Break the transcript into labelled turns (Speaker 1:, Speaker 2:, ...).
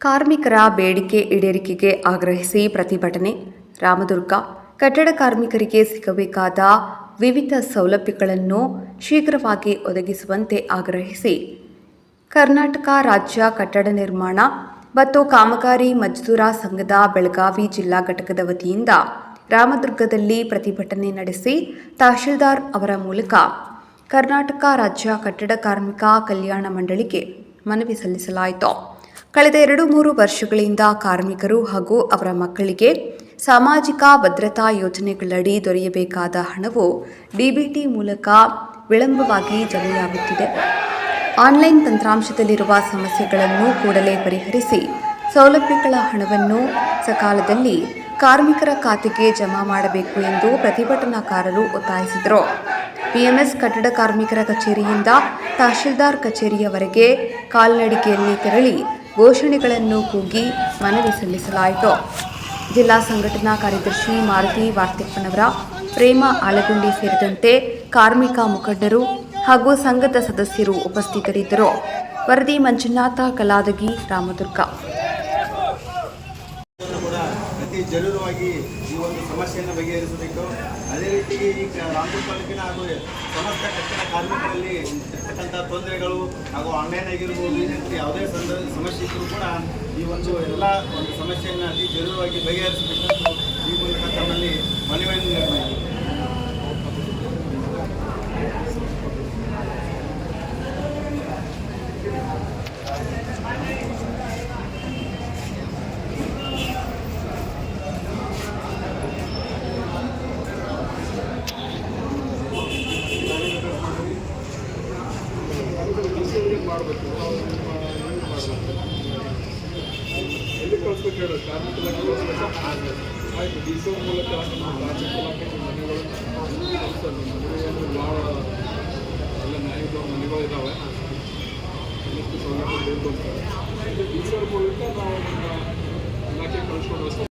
Speaker 1: ಕಾರ್ಮಿಕರ ಬೇಡಿಕೆ ಈಡೇರಿಕೆಗೆ ಆಗ್ರಹಿಸಿ ಪ್ರತಿಭಟನೆ. ರಾಮದುರ್ಗ. ಕಟ್ಟಡ ಕಾರ್ಮಿಕರಿಗೆ ಸಿಗಬೇಕಾದ ವಿವಿಧ ಸೌಲಭ್ಯಗಳನ್ನು ಶೀಘ್ರವಾಗಿ ಒದಗಿಸುವಂತೆ ಆಗ್ರಹಿಸಿ ಕರ್ನಾಟಕ ರಾಜ್ಯ ಕಟ್ಟಡ ನಿರ್ಮಾಣ ಮತ್ತು ಕಾಮಗಾರಿ ಮಜ್ದೂರ ಸಂಘದ ಬೆಳಗಾವಿ ಜಿಲ್ಲಾ ಘಟಕದ ವತಿಯಿಂದ ರಾಮದುರ್ಗದಲ್ಲಿ ಪ್ರತಿಭಟನೆ ನಡೆಸಿ ತಹಶೀಲ್ದಾರ್ ಅವರ ಮೂಲಕ ಕರ್ನಾಟಕ ರಾಜ್ಯ ಕಟ್ಟಡ ಕಾರ್ಮಿಕ ಕಲ್ಯಾಣ ಮಂಡಳಿಗೆ ಮನವಿ ಸಲ್ಲಿಸಲಾಯಿತು. ಕಳೆದ 2-3 ವರ್ಷಗಳಿಂದ ಕಾರ್ಮಿಕರು ಹಾಗೂ ಅವರ ಮಕ್ಕಳಿಗೆ ಸಾಮಾಜಿಕ ಭದ್ರತಾ ಯೋಜನೆಗಳಡಿ ದೊರೆಯಬೇಕಾದ ಹಣವು ಡಿಬಿಟಿ ಮೂಲಕ ವಿಳಂಬವಾಗಿ ಜಮೆಯಾಗುತ್ತಿದೆ. ಆನ್ಲೈನ್ ತಂತ್ರಾಂಶದಲ್ಲಿರುವ ಸಮಸ್ಯೆಗಳನ್ನು ಕೂಡಲೇ ಪರಿಹರಿಸಿ ಸೌಲಭ್ಯಗಳ ಹಣವನ್ನು ಸಕಾಲದಲ್ಲಿ ಕಾರ್ಮಿಕರ ಖಾತೆಗೆ ಜಮಾ ಮಾಡಬೇಕು ಎಂದು ಪ್ರತಿಭಟನಾಕಾರರು ಒತ್ತಾಯಿಸಿದರು. ಬಿಎಂಎಸ್ ಕಟ್ಟಡ ಕಾರ್ಮಿಕರ ಕಚೇರಿಯಿಂದ ತಹಶೀಲ್ದಾರ್ ಕಚೇರಿಯವರೆಗೆ ಕಾಲ್ನಡಿಗೆಯಲ್ಲಿ ತೆರಳಿ ಘೋಷಣೆಗಳನ್ನು ಕೂಗಿ ಮನವಿ ಸಲ್ಲಿಸಲಾಯಿತು. ಜಿಲ್ಲಾ ಸಂಘಟನಾ ಕಾರ್ಯದರ್ಶಿ ಮಾರುತಿ ವಾರ್ತೆಪ್ಪನವರ, ಪ್ರೇಮ ಆಲಗುಂಡಿ ಸೇರಿದಂತೆ ಕಾರ್ಮಿಕ ಮುಖಂಡರು ಹಾಗೂ ಸಂಘದ ಸದಸ್ಯರು ಉಪಸ್ಥಿತರಿದ್ದರು. ವರದಿ ಮಂಜುನಾಥ ಕಲಾದಗಿ, ರಾಮದುರ್ಗ.
Speaker 2: ಅತಿ ಜರೂರವಾಗಿ ಈ ಒಂದು ಸಮಸ್ಯೆಯನ್ನು ಬಗೆಹರಿಸಬೇಕು. ಅದೇ ರೀತಿ ಈ ರಾಮದುರ್ಗ ತಾಲೂಕಿನ ಹಾಗೂ ಸಮಸ್ತ ಕಟ್ಟಡ ಕಾರ್ಮಿಕರಲ್ಲಿ ಇರ್ತಕ್ಕಂಥ ತೊಂದರೆಗಳು ಹಾಗೂ ಆನ್ಲೈನ್ ಆಗಿರ್ಬೋದು, ಯಾವುದೇ ಸಮಸ್ಯೆ ಇದ್ದರೂ ಕೂಡ ಈ ಒಂದು ಎಲ್ಲ ಒಂದು ಸಮಸ್ಯೆಯನ್ನು ಅತಿ ಜರೂರವಾಗಿ ಬಗೆಹರಿಸಬೇಕಂತ ಈ ಮೂಲಕ ತಮ್ಮಲ್ಲಿ ಮನವಿಯನ್ನು ನೀಡಲಾಗಿದೆ.
Speaker 3: ಎಲ್ಲಿ ಕಳಿಸ್ಬೇಕು ಹೇಳಿ, ಕಾರ್ಮಿಕ ಇಲಾಖೆ ಆಯಿತು. ಡಿಸೋ ಮೂಲಕ ನಮ್ಮ ಕಾರ್ಮಿಕ ಇಲಾಖೆ ಮನೆಗಳು ಮನೆಗಳು ಭಾಳ ಎಲ್ಲ ನ್ಯಾಯದ ಮನೆಗಳು ಇದ್ದಾವೆ. ಎಷ್ಟು ಸೌಲಭ್ಯ ಬೇಕು ಅಂತ ಡಿಸೋ ಮೂಲಕ ನಾವು ನಮ್ಮ ಇಲಾಖೆ ಕಳಿಸ್ಕೊಂಡು